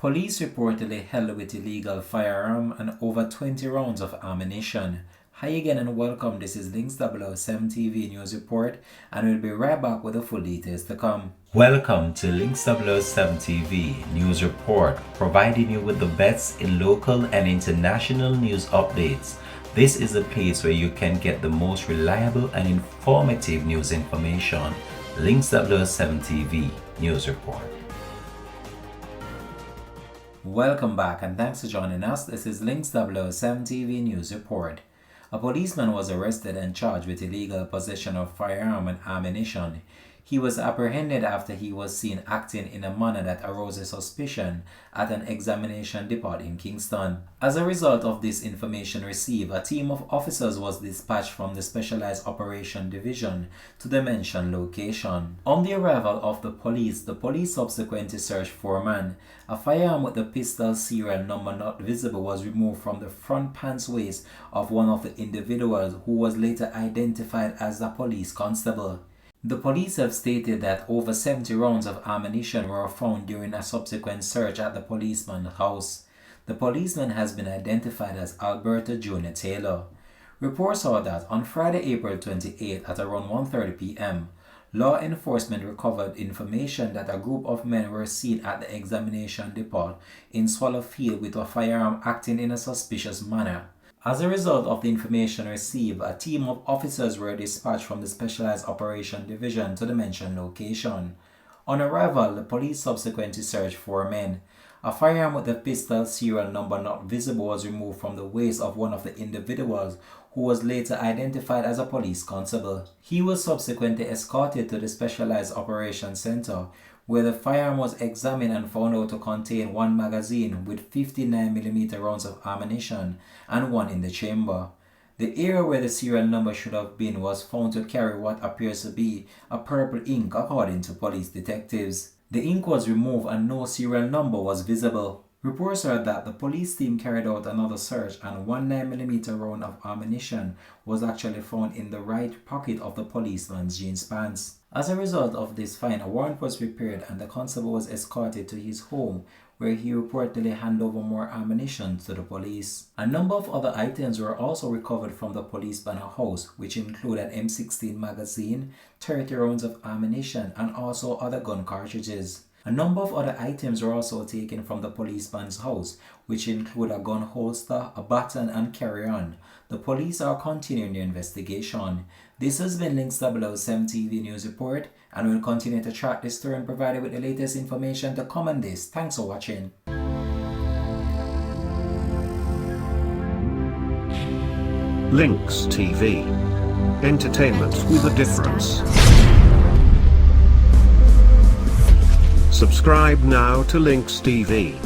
Police reportedly held with illegal firearm and over 20 rounds of ammunition. Hi again and welcome. This is Links 007 TV News Report, and we'll be right back with the full details to come. Welcome to Links 007 TV News Report, providing you with the best in local and international news updates. This is a place where you can get the most reliable and informative news information. Links 007 TV News Report. Welcome back and thanks for joining us. This is Links 007 TV News Report. A policeman was arrested and charged with illegal possession of firearm and ammunition. He was apprehended after he was seen acting in a manner that arouses suspicion at an examination depot in Kingston. As a result of this information received, a team of officers was dispatched from the Specialized Operation Division to the mentioned location. On the arrival of the police subsequently searched for a man. A firearm with the pistol serial number not visible was removed from the front pants waist of one of the individuals, who was later identified as a police constable. The police have stated that over 70 rounds of ammunition were found during a subsequent search at the policeman's house. The policeman has been identified as Alberto Jr. Taylor. Reports are that on Friday, April 28 at around 1:30 p.m., law enforcement recovered information that a group of men were seen at the examination depot in Swallow Field with a firearm acting in a suspicious manner. As a result of the information received, a team of officers were dispatched from the Specialized Operation Division to the mentioned location. On arrival, the police subsequently searched for men. A firearm with the pistol serial number not visible was removed from the waist of one of the individuals, who was later identified as a police constable. He was subsequently escorted to the Specialized Operations Center, where the firearm was examined and found out to contain one magazine with 59mm rounds of ammunition and one in the chamber. The area where the serial number should have been was found to carry what appears to be a purple ink, according to police detectives. The ink was removed and no serial number was visible. Reports are that the police team carried out another search and one 9mm round of ammunition was actually found in the right pocket of the policeman's jeans pants. As a result of this find, a warrant was prepared and the constable was escorted to his home, where he reportedly handed over more ammunition to the police. A number of other items were also recovered from the policeman's house, which include an M16 magazine, 30 rounds of ammunition, and also other gun cartridges. A number of other items were also taken from the policeman's house, which include a gun holster, a baton, and carry-on. The police are continuing the investigation. This has been Links 007 TV News Report, and we'll continue to track this story and provide you with the latest information to come on this. Thanks for watching. Links TV. Entertainment with a difference. Subscribe now to Links TV.